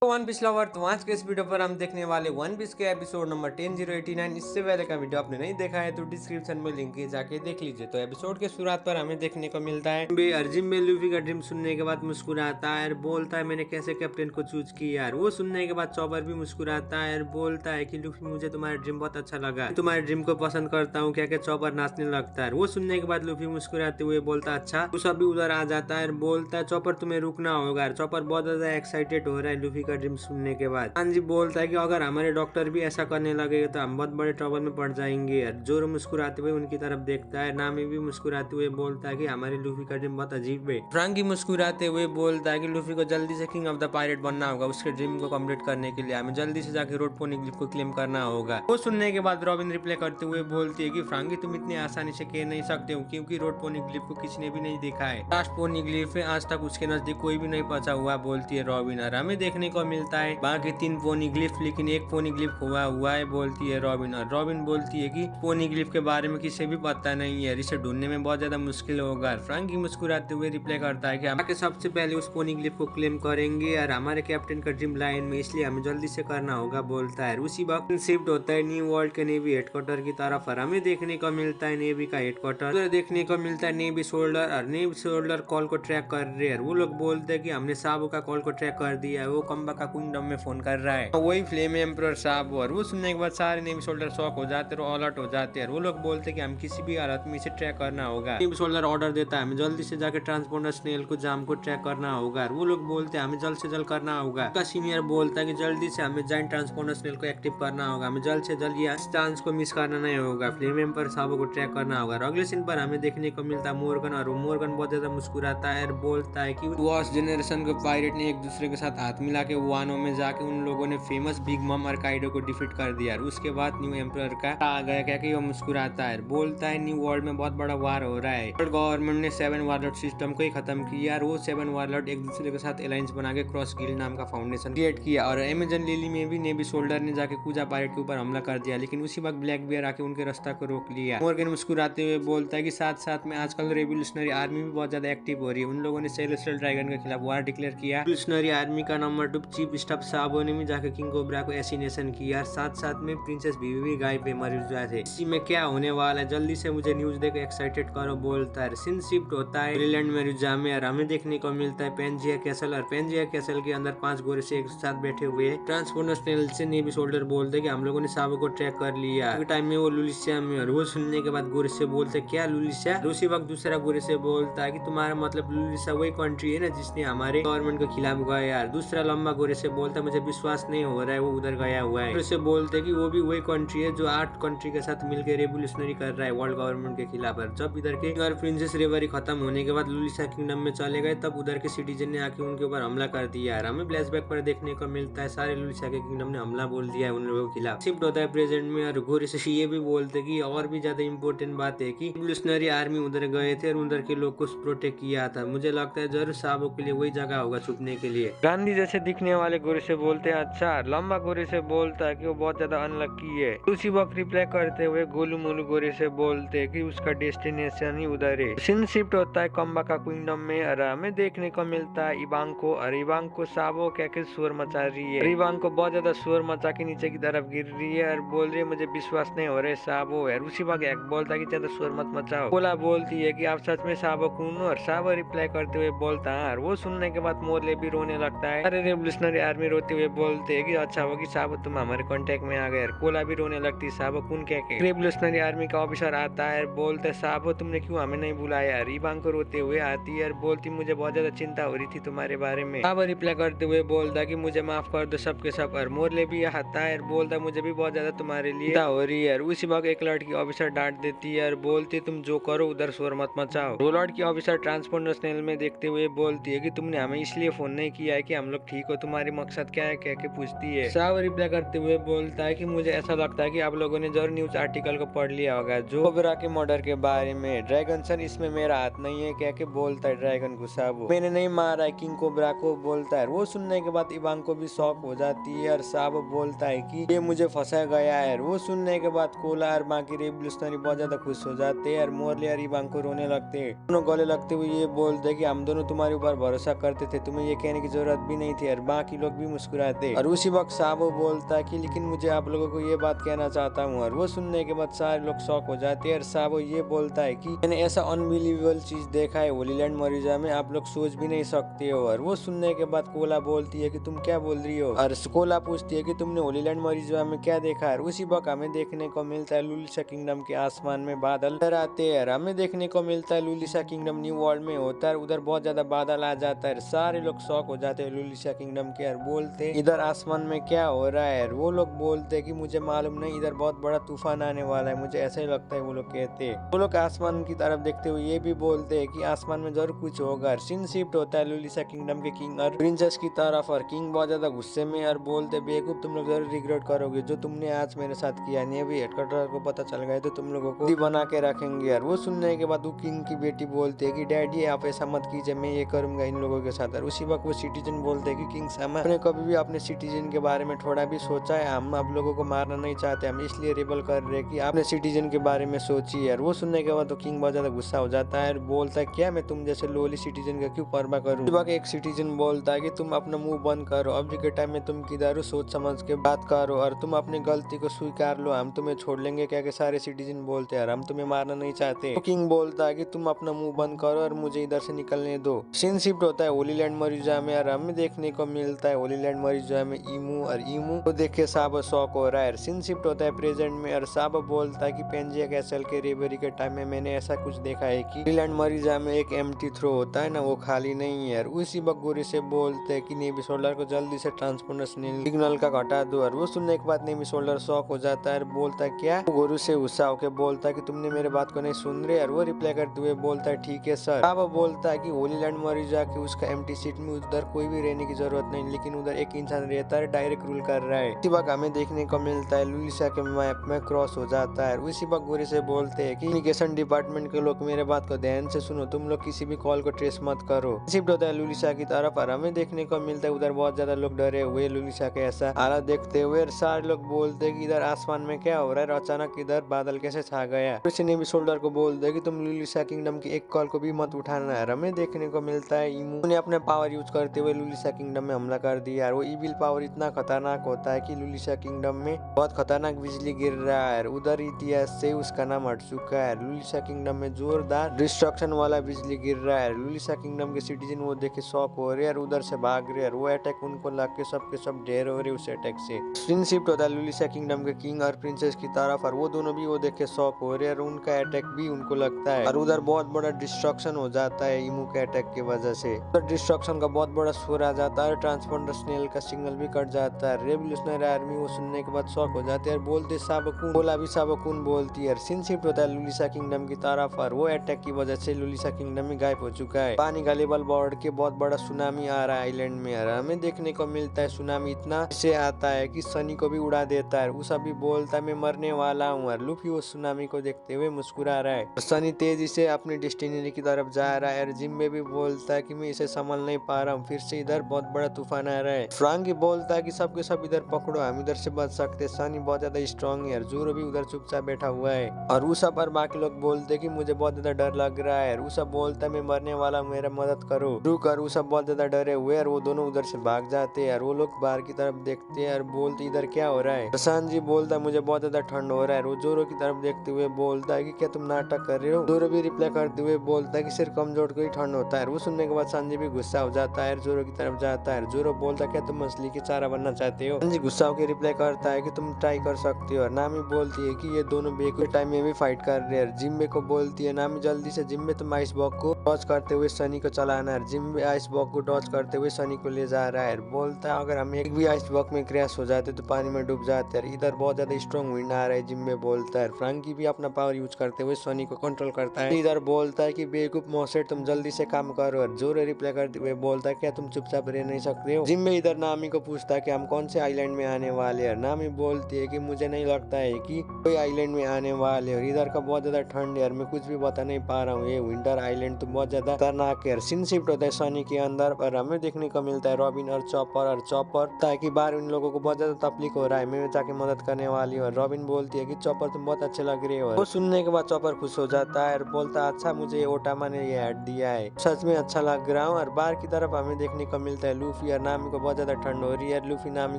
One piece lover, तो आज के इस वीडियो पर हम देखने वाले वन पीस के एपिसोड नंबर 10089। इससे पहले का वीडियो आपने नहीं देखा है तो डिस्क्रिप्शन में लिंक है, जाके देख लीजिए। तो एपिसोड के शुरुआत पर हमें देखने को मिलता है अर्जिन में लूफी का ड्रीम सुनने के बाद मुस्कुराता है और बोलता है मैंने कैसे कैप्टन को चूज किया यार। वो सुनने के बाद चॉपर भी मुस्कुराता है और बोलता है कि लूफी मुझे तुम्हारा ड्रीम बहुत अच्छा लगा, तुम्हारे ड्रीम को पसंद करता हूँ। क्या क्या चॉपर नाचने लगता है। वो सुनने के बाद लूफी मुस्कुराते हुए बोलता अच्छा। वो सब भी उधर आ जाता है और बोलता है चॉपर तुम्हें रुकना होगा। चॉपर बहुत ज्यादा एक्साइटेड हो रहा है लूफी का ड्रीम सुनने के बाद। सांजी बोलता है कि अगर हमारे डॉक्टर भी ऐसा करने लगे तो हम बहुत बड़े ट्रबल में पड़ जाएंगे। जोरो मुस्कुराते हुए उनकी तरफ देखता है। नामी भी मुस्कुराते हुए बोलता है कि हमारे लूफी का ड्रीम बहुत अजीब है। फ्रांकी मुस्कुराते हुए बोलता है कि लूफी को जल्दी से किंग ऑफ द पायरेट बनना होगा। उसके ड्रीम को कंप्लीट करने के लिए हमें जल्दी से जाके रोड पोनिग्लिफ को क्लेम करना होगा। वो सुनने के बाद रॉबिन रिप्लाई करते हुए बोलती है कि फ्रांकी तुम इतनी आसानी से कह नहीं सकते हो क्योंकि रोड पोनिग्लिफ को किसी ने भी नहीं देखा है। लास्ट पोनिग्लिफ है, आज तक उसके नजदीक कोई भी नहीं पहुंचा हुआ, बोलती है रॉबिन। और हमें देखने को मिलता है बाकी 3 पोनिग्लिफ लेकिन एक पोनिग्लिफ हुआ है, बोलती है रॉबिन। और रॉबिन बोलती है कि पोनिग्लिफ के बारे में किसी भी पता नहीं है, इसे ढूंढने में बहुत ज्यादा मुश्किल होगा। फ्रांकी मुस्कुराते हुए रिप्लाई करता है कि हम सबसे पहले उस पोनिग्लिफ को क्लेम करेंगे और हमारे कैप्टन का ड्रीम लाइन में, इसलिए हमें जल्दी से करना होगा, बोलता है। उसी वक्त शिफ्ट होता है न्यू वर्ल्ड के नेवी हेडक्वार्टर की तरफ और हमें देखने को मिलता है नेवी का हेडक्वार्टर। देखने को मिलता है नेवी सोल्डर और नेवी सोल्डर कॉल को ट्रैक कर रहे हैं। वो लोग बोलते हैं कि हमने साबो का कॉल को ट्रैक कर दिया है, वो कम्बा का किंगडम में फोन कर रहा है, वही फ्लेम एम्परर साहब। और वो सुनने के बाद सारे नेवी सोल्डर शॉक हो जाते हैं और अलर्ट हो जाते हैं। वो लोग बोलते हैं कि हम किसी भी हालत में इसे ट्रैक करना होगा। नेवी सोल्डर ऑर्डर देता है हमें जल्दी से जाकर ट्रांसपोर्टर स्नेल को जाम को ट्रैक करना होगा। वो लोग बोलते हैं हमें जल्द से जल्द करना होगा। उसका सीनियर बोलता है कि जल्दी से हमें जाइंट ट्रांसपोर्टर स्नेल को एक्टिव करना होगा, हमें जल्द से जल्द ये चांस को मिस करना नहीं होगा, फ्लेम एम्परर साहब को ट्रैक करना होगा। अगले सीन पर हमें देखने को मिलता है मोर्गन। और मोर्गन बहुत ज्यादा मुस्कुराता है और बोलता है कि वॉस जनरेशन के पायरेट ने एक दूसरे के साथ हाथ मिला के वानो में जाके उन लोगों ने फेमस बिग मम और काइडो को डिफीट कर दिया। उसके बाद न्यू एम्परर का आ गया। क्या कि वो मुस्कुराता है, बोलता है न्यू वर्ल्ड में बहुत बड़ा वार हो रहा है। वर्ल्ड गवर्नमेंट ने 7 वारलॉर्ड सिस्टम को ही खत्म किया और वो 7 वारलॉर्ड एक दूसरे के साथ अलायंस बना के क्रॉस गिल्ड नाम का फाउंडेशन क्रिएट किया। और अमेजन लिली में भी नेवी सोल्डर ने जाके कूजा पायरेट के ऊपर हमला कर दिया, लेकिन उसी वक्त ब्लैक बियर आके उनके रास्ता को रोक लिया। मॉर्गन मुस्कुराते हुए बोलता है कि साथ साथ में आजकल रेवोल्यूशनरी आर्मी भी बहुत ज्यादा एक्टिव हो रही है। उन लोगों ने सेलेस्टियल ड्रैगन के खिलाफ वार डिक्लेयर किया। रेवोल्यूशनरी आर्मी का नंबर 2 चीफ स्टाफ साबो ने भी जाके किंग कोबरा को एसिनेशन किया। साथ साथ में प्रिंसेस बीवी भी गायब पे मर जाए। इसी में क्या होने वाला है, जल्दी से मुझे न्यूज देकर एक्साइटेड करो, बोलता है। सीन शिफ्ट होता है ग्रीनलैंड में रुझा में और हमें देखने को मिलता है पेंजिया कैसल। और पेंजिया कैसल के अंदर 5 गोरे से एक साथ बैठे हुए ट्रांसपोर्टर स्नेल से नेवी सोल्डर बोलते हैं कि हम लोगों ने साबो को ट्रैक कर लिया। टाइम में वो लुलिसिया में। और वो सुनने के बाद गोरे से बोलते क्या लुलिसिया। उसी वक्त दूसरा गोरे से बोलता है कि तुम्हारा मतलब लुलिसिया वही कंट्री है ना जिसने हमारे गवर्नमेंट के खिलाफ गया यार। दूसरा लंबा गोरे से बोलता मुझे विश्वास नहीं हो रहा है वो उधर गया हुआ है। उसे बोलते हैं कि वो भी वही कंट्री है जो 8 कंट्री के साथ मिलकर रेवोल्यूशनरी कर रहा है वर्ल्ड गवर्नमेंट के खिलाफ। जब इधर के और प्रिंसेस रेवरी खत्म होने के बाद लुलिसिया किंगडम में चले गए, तब उधर के सिटीजन ने आके उनके ऊपर हमला कर दिया। हमें फ्लैशबैक पर देखने को मिलता है सारे लुलिसिया के किंगडम ने हमला बोल दिया है उन लोगों के खिलाफ। शिफ्ट होता है प्रेजेंट में और घोर से ये भी बोलते कि और भी ज्यादा इंपॉर्टेंट बात है कि रेवोल्यूशनरी आर्मी उधर गए थे और उधर के लोग को प्रोटेक्ट किया था। मुझे लगता है जरूर साबो के लिए वही जगह होगा छुपने के लिए। गांधी जैसे दिखने वाले गोरे से बोलते हैं अच्छा। लंबा गोरे से बोलता है कि वो बहुत ज्यादा अनलकी है। उसी वक्त रिप्लाई करते हुए गोलू मोलू गोरे से बोलते हैं कि उसका डेस्टिनेशन ही उधर है। सीन शिफ्ट होता है कम्बा का किंगडम में और हमें देखने को मिलता है इवांको। और इवांको साबो क्या के शोर मचा रही है। इवांको बहुत ज्यादा शोर मचा के नीचे की तरफ गिर रही है और बोल रही है मुझे विश्वास नहीं हो रहा है साबो है। उसी वक्त एक बोलता है कि ज्यादा शोर मत मचाओ। बोला बोलती है कि आप सच में साबो कौन हो। और साबो रिप्लाई करते हुए बोलता है। और वो सुनने के बाद मोरले भी रोने लगता है। अरे रेवोल्यूशनरी आर्मी रोते हुए बोलते है कि अच्छा हो कि साबो तुम हमारे कांटेक्ट में आ गए। कोला भी रोने लगती है साबो कौन क्या के। रेवोल्यूशनरी आर्मी का ऑफिसर आता है बोलते है साबो तुमने क्यों हमें नहीं बुलाया। इवांको रोते हुए आती है और बोलती मुझे बहुत ज्यादा चिंता हो रही थी तुम्हारे बारे में। साबो रिप्लाई करते हुए बोलता कि मुझे माफ कर दो सबके सब। और मोरले भी आता है बोलता मुझे भी बहुत ज्यादा तुम्हारे लिए चिंता हो रही है। उसी वक्त एक लड़की ऑफिसर डांट देती है और बोलती तुम जो करो उधर शोर मत मचाओ। वो लड़की ऑफिसर ट्रांसपोर्टर स्नेल में देखते हुए बोलती है कि तुमने हमें इसलिए फोन नहीं किया है कि हम लोग ठीक हो, तुम्हारी मकसद क्या है कह के पूछती है। साबो रिप्लाई करते हुए बोलता है कि मुझे ऐसा लगता है कि आप लोगों ने जरूर न्यूज आर्टिकल को पढ़ लिया होगा जो कोबरा के मर्डर के बारे में। ड्रैगन सन इसमें मेरा हाथ नहीं है कह के बोलता है ड्रैगन को साबो। मैंने नहीं मारा है किंग कोबरा को, बोलता है। वो सुनने के बाद इवांको भी शॉक हो जाती है और साबो बोलता है कि ये मुझे फंसा गया है। वो सुनने के बाद कोला और बाकी रेवोल्यूशनरी बहुत ज्यादा खुश हो जाते हैं और मोरले और इवांको रोने लगते हैं। दोनों गले लगते हुए ये बोलते हैं कि हम दोनों तुम्हारे ऊपर भरोसा करते थे, तुम्हें ये कहने की जरूरत भी नहीं थी। और बाकी लोग भी मुस्कुराते। और उसी वक्त साबो बोलता है कि लेकिन मुझे आप लोगों को ये बात कहना चाहता हूँ। और वो सुनने के बाद सारे लोग शॉक हो जाते हैं। और साबो ये बोलता है कि मैंने ऐसा अनबिलीवेबल चीज देखा है होलीलैंड मरीजा में, आप लोग सोच भी नहीं सकते हो। और वो सुनने के बाद कोला बोलती है कि तुम क्या बोल रही हो। और कोला पूछती है कि तुमने होलीलैंड मरीजा में क्या देखा है। उसी वक्त हमें देखने को मिलता है लुलिशा किंगडम के आसमान में बादल आते हैं। हमें देखने को मिलता है लुलिशा किंगडम न्यू वर्ल्ड में होता है। उधर बहुत ज्यादा बादल आ जाता है। सारे लोग शॉक हो जाते हैं लुलिशा किंगडम के और बोलते इधर आसमान में क्या हो रहा है। वो लोग बोलते हैं कि मुझे मालूम नहीं, इधर बहुत बड़ा तूफान आने वाला है, मुझे ऐसा ही लगता है। वो लोग कहते हैं। वो लोग आसमान की तरफ देखते हुए ये भी बोलते हैं कि आसमान में जरूर कुछ होगा। सीन शिफ्ट होता है लुलिशा किंगडम के किंग और प्रिंसेस की तरफ। और किंग बहुत ज्यादा गुस्से में और बोलते बेवकूफ, तुम लोग जरूर रिग्रेट करोगे जो तुमने आज मेरे साथ किया। नेवी हेडक्वार्टर को पता चल गया तो तुम लोगों को बना के रखेंगे। और वो सुनने के बाद वो किंग की बेटी बोलती है कि डैडी आप ऐसा मत कीजिए, मैं ये करूंगा इन लोगों के साथ। और उसी वक्त वो सिटीजन बोलते हैं कि किंग सामा, आपने कभी भी अपने सिटीजन के बारे में थोड़ा भी सोचा है? हम आप लोगों को मारना नहीं चाहते, हम इसलिए रेबल कर रहे हैं कि आपने सिटीजन के बारे में सोचिए। और वो सुनने के बाद तो किंग बहुत ज्यादा गुस्सा हो जाता है और बोलता है क्या मैं तुम जैसे लोली सिटीजन का क्यों परवाह करूं। उसी वक्त एक सिटीजन बोलता है कि तुम अपना मुंह बंद करो, अभी के टाइम में तुम किधर हो, सोच समझ के बात करो और तुम अपनी गलती को स्वीकार लो, हम तुम्हें छोड़ लेंगे। क्या के सारे सिटीजन बोलते हैं हम तुम्हें मारना नहीं चाहते। तो किंग बोलता है कि तुम अपना मुंह बंद करो और मुझे इधर से निकलने दो। सीन शिफ्ट होता है होलीलैंड मरीजा में और हमें देखने को मिलता है होलीलैंड मरीजा में ईमू। और ईमू को देख के साबो शॉक हो रहा है। सीन शिफ्ट होता है प्रेजेंट में और साबो बोलता है कि पेंजिया कैसल के रेबरी के टाइम में मैंने ऐसा कुछ देखा है कि होलीलैंड मरीजा में एक एम्प्टी थ्रो होता है ना, वो खाली नहीं है। उसी वक्त गोरी से बोलते हैं कि नेवी सोल्डर को जल्दी से ट्रांसपोंडर सिग्नल का घटा दो। और वो सुनने के बाद नेवी सोल्डर शॉक हो जाता है, बोलता है क्या। वो गोरू से गुस्सा होकर बोलता है कि तुमने मेरे बात को नहीं सुन रहे। और वो रिप्लाई करते हुए बोलता है ठीक है सर। अब बोलता है कि होलीलैंड मरीजा की उसका एम्प्टी सीट में उधर कोई भी रहने की जरूरत नहीं, लेकिन उधर एक इंसान रहता है डायरेक्ट रूल कर रहा है। इसी वक्त हमें देखने को मिलता है लुलिशा के मैप में क्रॉस हो जाता है। उसी वक्त गोरी से बोलते हैं कि कम्युनिकेशन डिपार्टमेंट के लोग मेरे बात को ध्यान से सुनो, तुम लोग किसी भी कॉल को ट्रेस मत करो। शिफ्ट होता है लुलिशा की तरफ और हमें देखने को मिलता है उधर बहुत ज्यादा लोग डरे हुए लुलिशा के ऐसा हालत देखते हुए। सारे लोग बोलते हैं कि इधर आसमान में क्या हो रहा है, अचानक इधर बादल कैसे छा गया। किसी ने भी सोल्डर को बोलते हैं कि तुम लुलिशा किंगडम की एक कॉल को भी मत उठाना है। हमें देखने को मिलता है ईमू ने अपने पावर यूज करते हुए लुलिशा किंगडम में हमला कर दिया। और वो इविल पावर इतना खतरनाक होता है कि लुलिशा किंगडम में बहुत खतरनाक बिजली गिर रहा है। उधर इतिहास से उसका नाम हट चुका है। लुलिशा किंगडम में जोरदार डिस्ट्रक्शन वाला बिजली गिर रहा है। लुलिशा किंगडम के सिटीजन वो देखे शॉक हो रहे हैं और उधर से भाग रहे हैं। वो अटैक उनको लग के सबके सब ढेर हो रहे उस अटैक से। सीन शिफ्ट होता है लुलिशा किंगडम के किंग और प्रिंसेस की तरफ और वो दोनों भी वो देखे शॉक हो रहे हैं और उनका अटैक भी उनको लगता है। और उधर बहुत बड़ा डिस्ट्रक्शन हो जाता है ईमू के अटैक की वजह से। उधर डिस्ट्रक्शन का बहुत बड़ा शोर आ जाता है, ट्रांसपोंडर स्नेल का सिग्नल भी कट जाता है। रेवोल्यूशनरी आर्मी वो सुनने के बाद शॉक हो जाते हैं और बोलते साबकुन, बोला भी साबकुन बोलती है। सीन शिफ्ट होता है लुलिशा किंगडम की तरफ और वो अटैक की वजह से लुलिशा किंगडम में गायब हो चुका है। पानी का लेवल बढ़ के बहुत बड़ा सुनामी आ रहा है आइलैंड में। हमें देखने को मिलता है सुनामी इतना से आता है कि सनी को भी उड़ा देता है। उस अभी बोलता है मैं मरने वाला हूँ। और लुफी उस सुनामी को देखते हुए मुस्कुरा रहा है। सनी तेजी से अपनी डेस्टिनी की तरफ जा रहा है और जिम्बे भी बोलता है कि मैं इसे संभाल नहीं पा रहा हूँ, फिर से इधर बहुत बड़ा तूफान आ रहा है। फ्रांकी बोलता है कि सबके सब इधर पकड़ो, हम इधर से बच सकते। सनी बहुत ज्यादा स्ट्रॉन्ग है और जोरो भी उधर चुपचाप बैठा हुआ है। और उसा पर बाकी लोग बोलते कि मुझे बहुत ज्यादा डर लग रहा है। उसा बोलता है मैं मरने वाला हूँ, मेरा मदद करो। रुक कर उसा बहुत ज्यादा डरे हुए और वो दोनों उधर से भाग जाते हैं। और वो लोग बाहर की तरफ देखते हैं और बोलते इधर क्या हो रहा है। प्रशांत जी बोलता है मुझे बहुत ज्यादा ठंड हो रहा है। वो जोरो की तरफ देखते हुए बोलता है कि क्या तुम नाटक कर रहे हो। जोरो भी रिप्लाई करते हुए बोलता है कि सिर्फ कमजोर को ही ठंड होता है। वो सुनने के बाद संजय भी गुस्सा हो जाता है, जोरो की तरफ जाता है। जोरो बोलता है क्या तुम मछली की चारा बनना चाहते हो। संजय गुस्सा होकर रिप्लाई करता है कि तुम ट्राई कर सकते हो। नामी बोलती है कि ये दोनों बेकुल टाइम में भी फाइट कर रहे हैं। जिम्बे को बोलती है नामी जल्दी से जिम्बे तुम आइस बॉक को डॉज करते हुए सनी को चलाना है। जिम्बे आइस बॉक को डॉज करते हुए सनी को ले जा रहा है। बोलता है अगर हम एक भी आइस बॉक में क्रैश हो जाते तो पानी में डूब जाते हैं। इधर बहुत ज्यादा स्ट्रॉन्ग विंड आ रहा है। जिम्बे बोलता है। फ्रांकी भी अपना पावर यूज करते हुए सनी को कंट्रोल करता है। इधर बोलता है कि बेवकूफ मोसेट तुम जल्दी से काम करो। और जोरो रिप्लाई करते हुए बोलता है क्या तुम चुपचाप रह नहीं सकते हो। जिम्बे इधर नामी को पूछता है कि हम कौन से आइलैंड में आने वाले हैं। नामी बोलती है कि मुझे नहीं लगता है कि कोई आइलैंड में आने वाले और इधर का बहुत ज्यादा ठंड है और मैं कुछ भी बता नहीं पा रहा हूँ। ये विंटर आइलैंड तो बहुत ज्यादा खतरनाक है। सीन शिफ्ट होता है सनी के अंदर और हमें देखने को मिलता है रॉबिन और चॉपर ताकि बाहर इन लोगों को बहुत ज्यादा तकलीफ हो रहा है, मैं जाके मदद करने वाली हूँ। रॉबिन बोलती है कि चॉपर तुम बहुत अच्छे लग रहे हो। वो सुनने के बाद चॉपर खुश हो जाता है और बोलता है अच्छा मुझे ओटामा ने ये ऐड दिया है, सच में अच्छा लग रहा हूँ। और बाहर की तरफ हमें देखने को मिलता है लूफी लूफी और नामी को बहुत ज्यादा ठंड हो रही है। लूफी नामी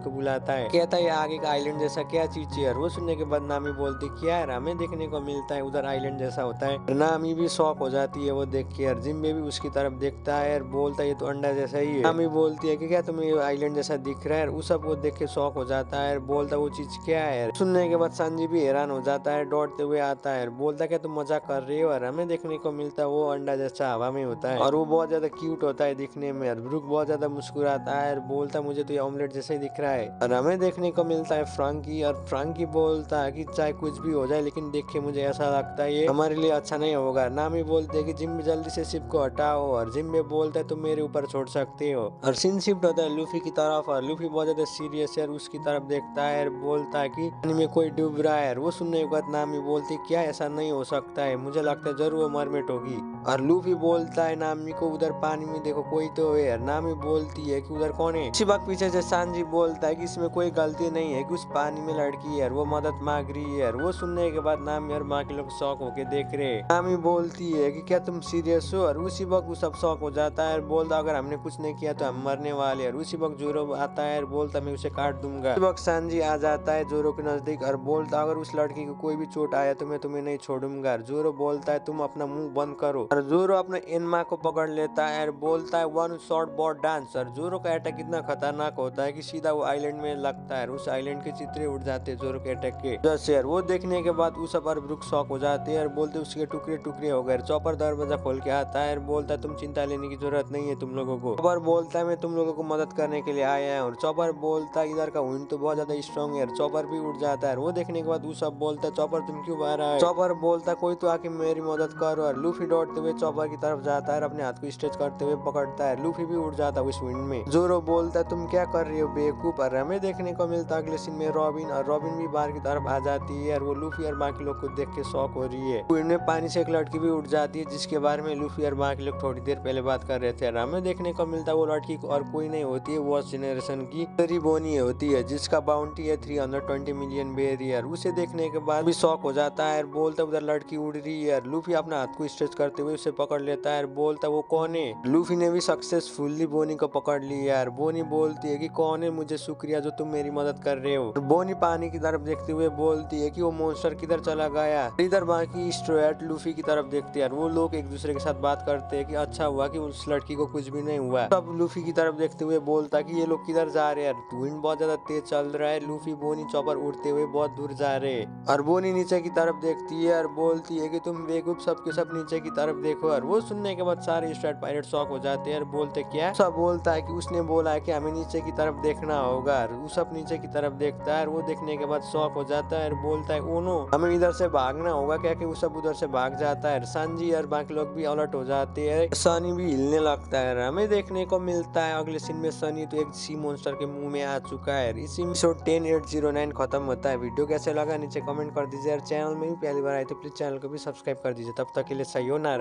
को बुलाता है, कहता है आगे का आइलैंड जैसा क्या चीज है। वो सुनने के बाद नामी बोलती क्या है, हमें देखने को मिलता है उधर आइलैंड जैसा होता है। नामी भी शॉक हो जाती है वो देख के, और जिम्बे भी उसकी तरफ देखता है और बोलता है ये तो अंडा जैसा ही है। नामी बोलती है कि क्या तुम्हें ये आइलैंड जैसा दिख रहा है। वो सब वो देख के शॉक हो जाता है, बोलता वो चीज क्या है। सुनने के बाद संजी भी हैरान हो जाता है, दौड़ते हुए आता है, बोलता क्या तुम मजाक कर रहे हो। और हमें देखने को मिलता है वो अंडा जैसा हवा में होता है और वो बहुत ज्यादा क्यूट होता है दिखने में। और ब्रूक बहुत ज्यादा मुस्कुराता है और बोलता मुझे तो ये ऑमलेट जैसा ही दिख रहा है। और हमें देखने को मिलता है फ्रांकी, और फ्रांकी बोलता है कि चाहे कुछ भी हो जाए लेकिन देख के मुझे ऐसा लगता है ये हमारे लिए अच्छा नहीं होगा। नामी बोलते है कि जिम्बे जल्दी से शिप को हटाओ, और जिम्बे बोलता है तुम मेरे ऊपर छोड़ सकते हो। और सीन शिफ्ट होता है लूफी की तरफ, और लूफी बहुत ज्यादा सीरियस है और उसकी तरफ देखता है और बोलता है कि पानी में कोई डूब रहा है। वो सुनने के बाद नामी बोलती क्या ऐसा नहीं हो सकता है, मुझे लगता है जरूर वो मरमेट होगी। और लूफी बोलता है नामी को उधर पानी में देखो कोई तो है। नामी बोलती है कि उधर कौन है। इसी वक्त पीछे से सांजी बोलता है कि इसमें कोई गलती नहीं है कि उस पानी में लड़की है, वो मदद मांग रही है। वो सुनने के बाद नामी और माँ के लोग शौक होके देख रहे हैं। नामी बोलती है कि क्या तुम सीरियस हो। और उसी वक्त वो सब शौक हो जाता है और बोलता अगर हमने कुछ नहीं किया तो हम मरने वाले। और उसी वक्त जोरो आता है और बोलता मैं उसे काट दूंगा। उसी वक्त सांजी आ जाता है जोरो के नजदीक और बोलता अगर उस लड़की को कोई भी चोट आया तो मैं तुम्हें नहीं छोड़ूंगा। जोरो बोलता है तुम अपना मुंह बंद करो। और जोरो अपने एनमा को पकड़ लेता है और बोलता है वन शॉट बॉट डांस। और जोरो का अटैक इतना खतरनाक होता है कि सीधा वो आइलैंड में लगता है, उस आइलैंड के चित्रे उड़ जाते हैं जोरो के अटैक के जैसे। वो देखने के बाद उस पर ब्रूक शॉक हो जाते हैं और बोलते उसके टुकड़े टुकड़े हो गए। चॉपर दरवाजा खोल के आता है और बोलता है तुम चिंता लेने की जरूरत नहीं है तुम लोगों को। चॉपर बोलता है मैं तुम लोगों को मदद करने के लिए आया है। और चॉपर बोलता है इधर का विंड तो बहुत ज्यादा स्ट्रॉन्ग है। चॉपर भी उड़ जाता है। वो देखने के बाद वो सब बोलता है चॉपर तुम क्यों आ रहा है। चॉपर बोलता है कोई तो आके मेरी मदद करो। और लूफी दौड़ते हुए चॉपर की तरफ जाता है, अपने हाथ को स्ट्रेच करते हुए पकड़ता है। लूफी भी उड़ जाता है उस विंड में। जोरो बोलता है तुम क्या कर रही हो बेवकूफ। और हमें देखने को मिलता है अगले सीन में रॉबिन, और रॉबिन भी बाहर की तरफ आ जाती है और वो लूफी और बाकी लोग को देख के शॉक हो रही है। विंड में पानी से एक लड़की भी उड़ जाती है जिसके बारे में लूफी और बाकी लोग थोड़ी देर पहले बात कर रहे थे। और हमें देखने को मिलता है वो लड़की और कोई नहीं होती है, वो जेनरेशन की तेरी बोनी होती है जिसका बाउंटी है 320 मिलियन बेरियर। उसे देखने के बाद भी शॉक हो जाता है और बोलता उधर लड़की उड़ रही है। लूफी अपना हाथ को स्ट्रेच करते हुए उसे पकड़ लेता है और बोलता वो कौन है। लूफी ने भी सक्सेसफुली बोनी को पकड़ लिया है। बोनी बोलती है कि कौन है, मुझे शुक्रिया जो तुम मेरी मदद कर रहे हो। बोनी पानी की तरफ देखते हुए बोलती है कि वो मॉन्स्टर किधर चला गया। इधर बाकी स्ट्रेट लूफी की तरफ देखते हैं। वो लोग एक दूसरे के साथ बात करते हैं कि अच्छा हुआ कि उस लड़की को कुछ भी नहीं हुआ। तब लूफी की तरफ देखते हुए बोलता कि ये लोग किधर जा रहे हैं। विंड बहुत ज्यादा तेज चल रहा है। लूफी बोनी चॉपर उड़ते हुए बहुत दूर जा रहे हैं। और बोनी नीचे की तरफ देखती है और बोलती है कि तुम बेवकूफ सबके सब नीचे की तरफ देखो। और वो सुनने के बाद सारे स्ट्रेट पायरेट शॉक हो जाते हैं और बोलते क्या। सब बोलता है कि उसने बोला है कि हमें नीचे की तरफ देखना होगा। वो सब नीचे की तरफ देखता है और वो देखने के बाद शॉक हो जाता है और बोलता है ओनो हमें इधर से भागना होगा क्या। कि वो सब उधर से भाग जाता है। संजी और बाकी लोग भी अलर्ट हो जाते हैं। सनी भी हिलने लगता है। हमें देखने को मिलता है अगले सीन में सनी तो एक सी मॉन्स्टर के मुंह में आ चुका है। इसी एपिसोड 10809 खत्म होता है। वीडियो कैसे लगा नीचे कमेंट कर दीजिए और चैनल में भी पहली बार आए तो प्लीज चैनल को भी सब्सक्राइब कर दीजिए। तब तक के लिए सही हो ना।